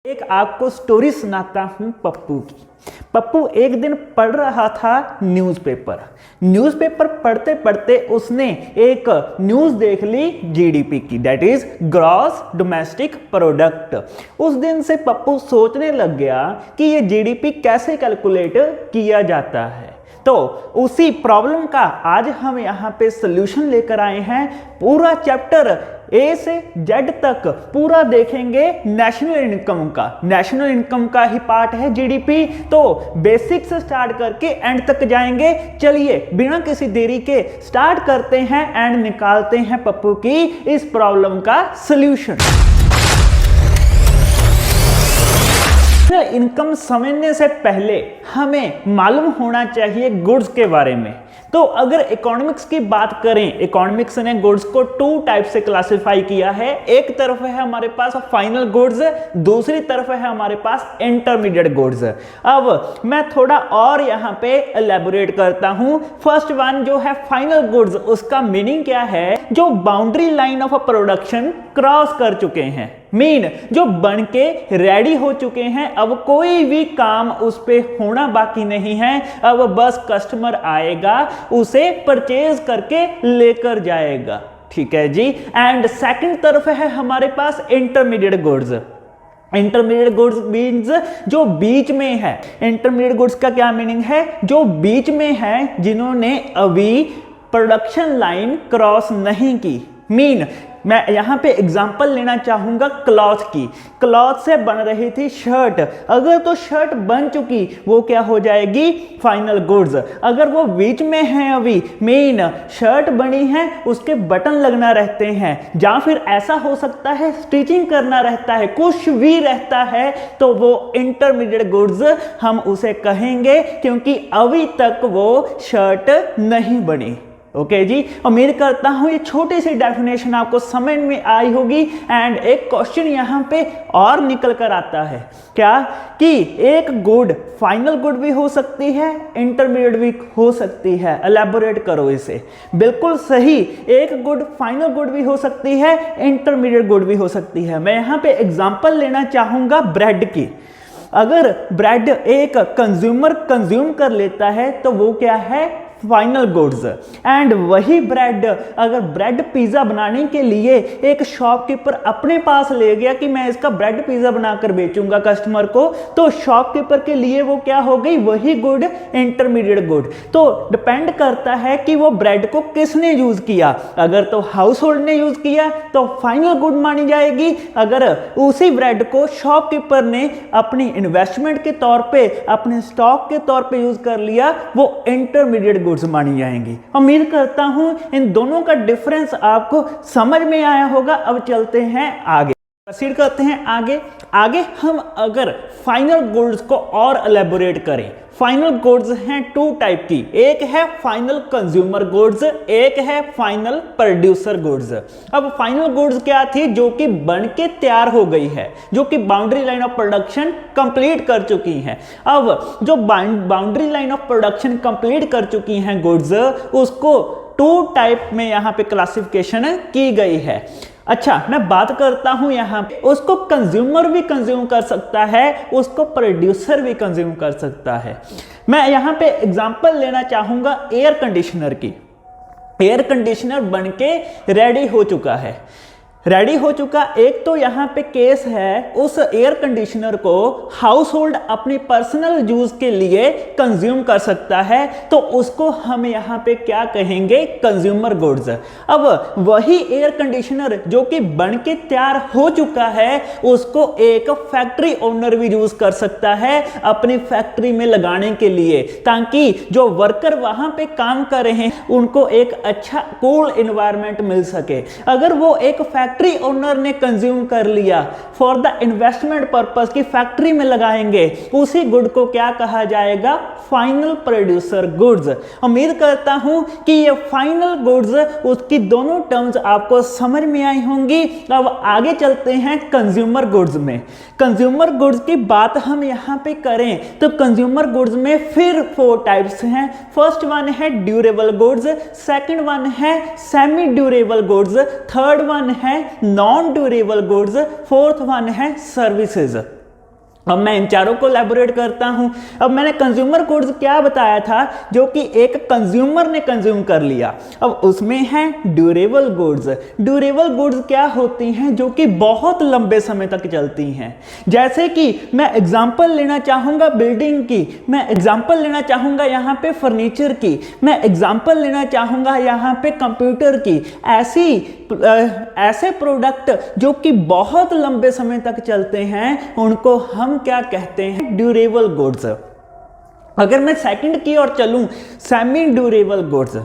एक आपको स्टोरी सुनाता हूं पप्पू की। पप्पू एक दिन पढ़ रहा था न्यूज़पेपर पढ़ते पढ़ते उसने एक न्यूज़ देख ली जीडीपी की, that is gross domestic product. उस दिन से पप्पू सोचने लग गया कि ये जीडीपी कैसे कैलकुलेट किया जाता है। तो उसी प्रॉब्लम का आज हम यहाँ पे सॉल्यूशन लेकर आए हैं। पूरा चैप्टर ए से जेड तक पूरा देखेंगे नेशनल इनकम का ही पार्ट है जीडीपी। तो बेसिक से स्टार्ट करके एंड तक जाएंगे। चलिए बिना किसी देरी के स्टार्ट करते हैं एंड निकालते हैं पप्पू की इस प्रॉब्लम का सॉल्यूशन। इनकम समझने से पहले हमें मालूम होना चाहिए गुड्स के बारे में। तो अगर इकोनॉमिक्स की बात करें, इकोनॉमिक्स ने गुड्स को टू टाइप से क्लासिफाई किया है। एक तरफ है हमारे पास फाइनल गुड्स, दूसरी तरफ है हमारे पास इंटरमीडिएट गुड्स। अब मैं थोड़ा और यहाँ पे एलैबोरेट करता हूँ। फर्स्ट वन जो है फाइनल गुड्स, उसका मीनिंग क्या है? जो boundary line of production cross कर चुके हैं, मीन जो बन के रेडी हो चुके हैं। अब कोई भी काम उस पे होना बाकी नहीं है। अब बस कस्टमर आएगा, उसे परचेज करके लेकर जाएगा। ठीक है जी। एंड सेकंड तरफ है हमारे पास intermediate goods. Intermediate goods means जो बीच में है। इंटरमीडिएट गुड्स का क्या मीनिंग है? जो बीच में है, जिन्होंने अभी प्रोडक्शन लाइन क्रॉस नहीं की। मीन मैं यहां पे एग्जांपल लेना चाहूंगा क्लॉथ की। क्लॉथ से बन रही थी शर्ट, अगर तो शर्ट बन चुकी वो क्या हो जाएगी? Final goods. अगर वो बीच में है, अभी मेन शर्ट बनी है, उसके बटन लगना रहते हैं, या फिर ऐसा हो सकता है स्टिचिंग करना रहता है, कुछ भी रहता है, तो वो इंटरमीडिएट गुड्स हम उसे कहेंगे, क्योंकि अभी तक वो शर्ट नहीं बनी। ओके जी। उम्मीद करता हूं ये छोटी सी डेफिनेशन आपको समझ में आई होगी। एंड एक क्वेश्चन यहां पे और निकल कर आता है, क्या कि एक गुड फाइनल गुड भी हो सकती है, इंटरमीडिएट भी हो सकती है। एलैबोरेट करो इसे। बिल्कुल सही, एक गुड फाइनल गुड भी हो सकती है, इंटरमीडिएट गुड भी हो सकती है। मैं यहां पे एग्जांपल लेना चाहूंगा ब्रेड की। अगर ब्रेड एक कंज्यूमर कंज्यूम कर लेता है तो वो क्या है? Final goods. एंड वही ब्रेड अगर ब्रेड पिज्जा बनाने के लिए एक शॉपकीपर अपने पास ले गया कि मैं इसका ब्रेड पिज्जा बनाकर बेचूंगा कस्टमर को, तो शॉपकीपर के लिए वो क्या हो गई? वही गुड इंटरमीडिएट गुड। तो डिपेंड करता है कि वो ब्रेड को किसने यूज किया। अगर तो हाउस होल्ड ने यूज किया तो फाइनल गुड मानी जाएगी। अगर उसी ब्रेड को शॉपकीपर ने अपनी इन्वेस्टमेंट के तौर पे, अपने स्टॉक के तौर पे यूज कर लिया, वो इंटरमीडिएट गुड्स मानी जाएंगी। उम्मीद करता हूं इन दोनों का डिफरेंस आपको समझ में आया होगा। अब चलते हैं आगे, प्रोसीड करते हैं आगे हम अगर फाइनल गुड्स को और एलैबोरेट करें। फाइनल गुड्स हैं टू टाइप की, एक है फाइनल कंज्यूमर गुड्स, एक है फाइनल प्रोड्यूसर गुड्स। अब फाइनल गुड्स क्या थी? जो कि बन के तैयार हो गई है, जो कि boundary line of production complete कर चुकी हैं। अब जो boundary line of production complete कर चुकी हैं गुड्स, उसको टू टाइप में यहां पे क्लासिफिकेशन की गई है। अच्छा, मैं बात करता हूं यहां पे, उसको कंज्यूमर भी कंज्यूम कर सकता है, उसको प्रोड्यूसर भी कंज्यूम कर सकता है। मैं यहां पे एग्जांपल लेना चाहूंगा एयर कंडीशनर की। एयर कंडीशनर बनके रेडी हो चुका। एक तो यहाँ पे केस है, उस एयर कंडीशनर को हाउस होल्ड अपनी पर्सनल यूज के लिए कंज्यूम कर सकता है, तो उसको हम यहाँ पे क्या कहेंगे? Consumer goods. अब वही एयर कंडीशनर जो कि बन के तैयार हो चुका है, उसको एक फैक्ट्री ओनर भी यूज कर सकता है अपनी फैक्ट्री में लगाने के लिए, ताकि जो वर्कर वहां पे काम कर रहे हैं उनको एक अच्छा कूल एनवायरनमेंट मिल सके। अगर वो एक फैक्ट्री ओनर ने कंज्यूम कर लिया फॉर द इन्वेस्टमेंट पर्पस की फैक्ट्री में लगाएंगे, उसी गुड को क्या कहा जाएगा? Final producer goods. उम्मीद करता हूं कि ये फाइनल गुड्स, उसकी दोनों टर्म्स आपको समझ में आई होंगी। अब आगे चलते हैं कंज्यूमर गुड्स में। कंज्यूमर गुड्स की बात हम यहां पे करें तो कंज्यूमर गुड्स में फिर 4 टाइप्स हैं। फर्स्ट वन है ड्यूरेबल गुड्स, सेकंड वन है semi durable goods, third one है non durable goods, fourth one है सर्विसेज। अब मैं इन चारों को एलैबोरेट करता हूं। अब मैंने कंज्यूमर गुड्स क्या बताया था, जो कि एक कंज्यूमर ने कंज्यूम कर लिया। अब उसमें है ड्यूरेबल गुड्स। ड्यूरेबल गुड्स क्या होती हैं, जो कि बहुत लंबे समय तक चलती हैं। जैसे कि मैं एग्जांपल लेना चाहूँगा बिल्डिंग की, मैं एग्जांपल लेना चाहूँगा यहाँ पे फर्नीचर की, मैं एग्जांपल लेना चाहूँगा यहाँ पे कंप्यूटर की। ऐसे प्रोडक्ट जो कि बहुत लंबे समय तक चलते हैं, उनको हम क्या कहते हैं, ड्यूरेबल गुड्स। अगर मैं सेकंड की ओर चलूं, सेमी ड्यूरेबल गुड्स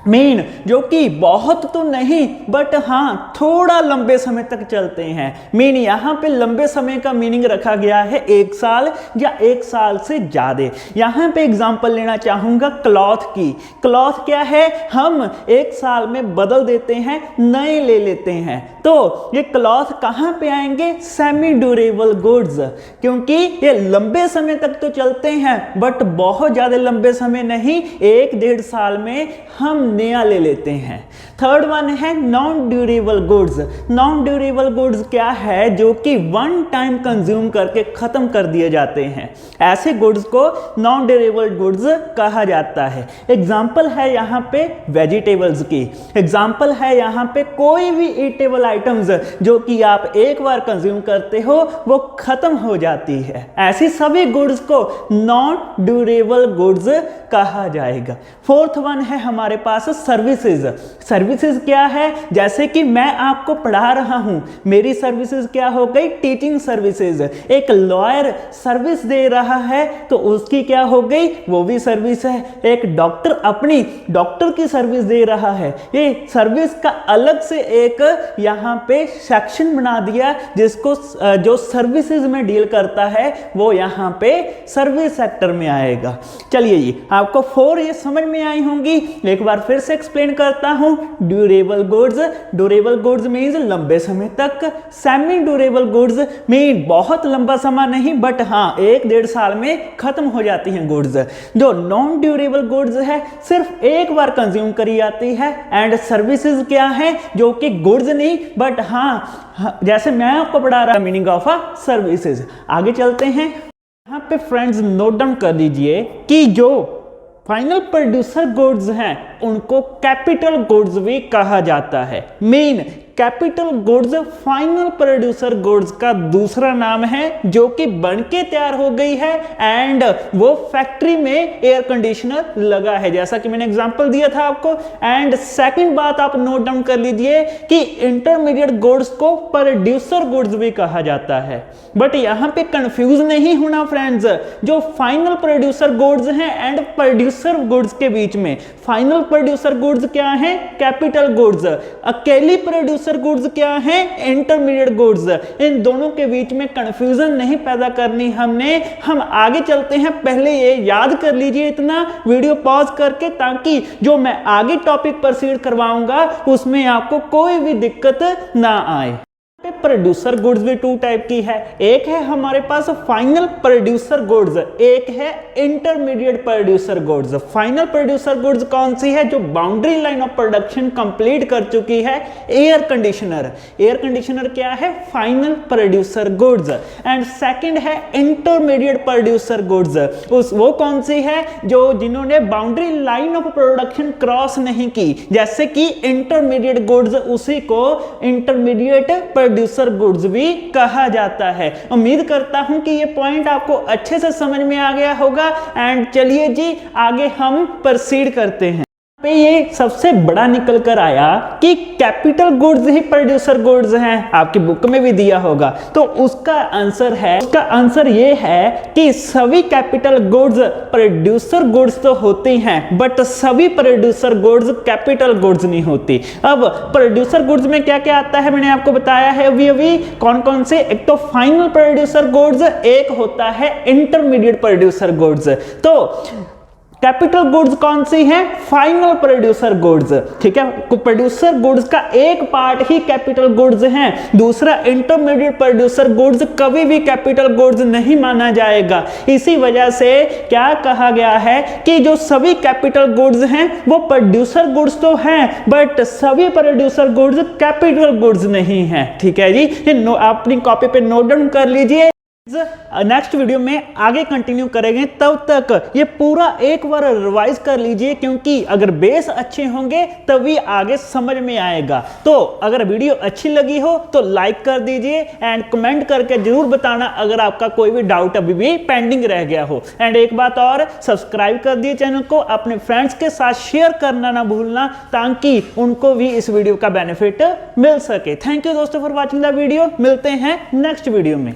मीन जो कि बहुत तो नहीं बट हाँ थोड़ा लंबे समय तक चलते हैं। मीन यहाँ पे लंबे समय का मीनिंग रखा गया है 1 साल या 1 साल से ज़्यादा। यहाँ पे एग्जांपल लेना चाहूँगा क्लॉथ की। क्लॉथ क्या है, हम 1 साल में बदल देते हैं, नए ले लेते हैं। तो ये क्लॉथ कहाँ पे आएंगे, सेमी ड्यूरेबल गुड्स, क्योंकि ये लंबे समय तक तो चलते हैं बट बहुत ज़्यादा लंबे समय नहीं, 1-1.5 साल में हम नया ले लेते हैं। थर्ड वन है non durable goods. Non durable goods क्या है, जो कि वन टाइम कंज्यूम करके खत्म कर दिए जाते हैं। ऐसे गुड्स को नॉन ड्यूरेबल गुड्स कहा जाता है। एग्जाम्पल है यहाँ पे वेजिटेबल्स की, एग्जाम्पल है यहाँ पे कोई भी ईटेबल आइटम्स जो कि आप एक बार कंज्यूम करते हो वो खत्म हो जाती है। ऐसी सभी गुड्स को नॉन ड्यूरेबल गुड्स कहा जाएगा। फोर्थ वन है हमारे पास सर्विसेज। सर्विसेज क्या है, जैसे कि मैं आपको पढ़ा रहा हूं, मेरी सर्विसेज क्या हो गई, टीचिंग सर्विसेज। एक लॉयर सर्विस दे रहा है तो उसकी क्या हो गई, वो भी सर्विस है। एक डॉक्टर अपनी डॉक्टर की सर्विस दे रहा है, ये सर्विस का अलग से एक यहाँ पे सेक्शन बना दिया, जिसको जो सर्विसेज में डील करता है वो यहाँ पे सर्विस सेक्टर में आएगा। चलिए जी, आपको 4 ये समझ में आई होंगी। एक बार फिर से एक्सप्लेन करता हूं। Durable goods, durable goods means लंबे समय तक। सेमी ड्यूरेबल गुड्स मीन बहुत लंबा समय नहीं बट हाँ 1-1.5 साल में खत्म हो जाती हैं गुड्स। जो नॉन ड्यूरेबल गुड्स है सिर्फ एक बार कंज्यूम करी जाती है। एंड सर्विसेज क्या है, जो कि गुड्स नहीं बट हाँ जैसे मैं आपको पढ़ा रहा मीनिंग ऑफ अ सर्विसेज। आगे चलते हैं। यहाँ पे फ्रेंड्स नोट डाउन कर लीजिए कि जो फाइनल प्रोड्यूसर गुड्स हैं उनको कैपिटल गुड्स भी कहा जाता है। Main capital goods final producer goods का दूसरा नाम है, जो कि बनके तैयार हो गई है एंड वो फैक्ट्री में एयर कंडीशनर लगा है, जैसा कि मैंने एग्जांपल दिया था आपको। एंड सेकंड बात आप नोट डाउन कर लीजिए कि इंटरमीडिएट गुड्स को प्रोड्यूसर गुड्स भी कहा जाता है। बट यहां पे कंफ्यूज नहीं होना फ्रेंड्स, जो फाइनल प्रोड्यूसर गुड्स हैं एंड प्रोड्यूसर गुड्स के बीच में फाइनल प्रोड्यूसर गुड्स क्या है, कैपिटल गुड्स। अकेली प्रोड्यूसर गुड्स क्या है, इंटरमीडिएट गुड्स। इन दोनों के बीच में कंफ्यूजन नहीं पैदा करनी हमने। हम आगे चलते हैं, पहले ये याद कर लीजिए इतना, वीडियो पॉज करके, ताकि जो मैं आगे टॉपिक प्रोसीड करवाऊंगा उसमें आपको कोई भी दिक्कत ना आए। प्रोड्यूसर गुड्स भी 2 टाइप की है। एक है हमारे पास फाइनल प्रोड्यूसर गुड्स, एक है intermediate producer goods. Final producer goods कौन सी है, जो boundary line of production complete कर चुकी है, एयर कंडीशनर। एयर कंडीशनर क्या है, final producer goods. And second है इंटरमीडिएट प्रोड्यूसर गुड्स। वो कौन सी है, जो जिन्होंने boundary line of production cross नहीं की, जैसे कि इंटरमीडिएट गुड्स, उसी को इंटरमीडिएट प्रोड्यूसर गुड्स भी कहा जाता है। उम्मीद करता हूं कि ये पॉइंट आपको अच्छे से समझ में आ गया होगा। एंड चलिए जी आगे हम प्रोसीड करते हैं। पे ये सबसे बड़ा निकल कर आया कि कैपिटल गुड्स ही प्रोड्यूसर गुड्स हैं, आपकी बुक में भी दिया होगा। तो उसका आंसर ये है कि सभी कैपिटल गुड्स प्रोड्यूसर गुड्स तो होती हैं बट सभी प्रोड्यूसर गुड्स कैपिटल गुड्स नहीं होती। अब प्रोड्यूसर गुड्स में क्या क्या आता है मैंने आपको बताया है अभी कौन कौन से। एक तो फाइनल प्रोड्यूसर गुड्स, एक होता है इंटरमीडिएट प्रोड्यूसर गुड्स। तो कैपिटल गुड्स कौन सी है, फाइनल प्रोड्यूसर गुड्स। ठीक है, प्रोड्यूसर गुड्स का एक पार्ट ही कैपिटल गुड्स है, दूसरा इंटरमीडिएट प्रोड्यूसर गुड्स कभी भी कैपिटल गुड्स नहीं माना जाएगा। इसी वजह से क्या कहा गया है कि जो सभी कैपिटल गुड्स हैं वो प्रोड्यूसर गुड्स तो हैं बट सभी प्रोड्यूसर गुड्स कैपिटल गुड्स नहीं है। ठीक है जी, अपनी कॉपी पे नोट डाउन कर लीजिए। नेक्स्ट वीडियो में आगे कंटिन्यू करेंगे, तब तक ये पूरा एक बार रिवाइज कर लीजिए, क्योंकि अगर बेस अच्छे होंगे तभी आगे समझ में आएगा। तो अगर वीडियो अच्छी लगी हो तो लाइक कर दीजिए एंड कमेंट करके जरूर बताना अगर आपका कोई भी डाउट अभी भी पेंडिंग रह गया हो। एंड एक बात और, सब्सक्राइब कर दिए चैनल को, अपने फ्रेंड्स के साथ शेयर करना ना भूलना, ताकि उनको भी इस वीडियो का बेनिफिट मिल सके। थैंक यू दोस्तों फॉर वॉचिंग द वीडियो। मिलते हैं नेक्स्ट वीडियो में।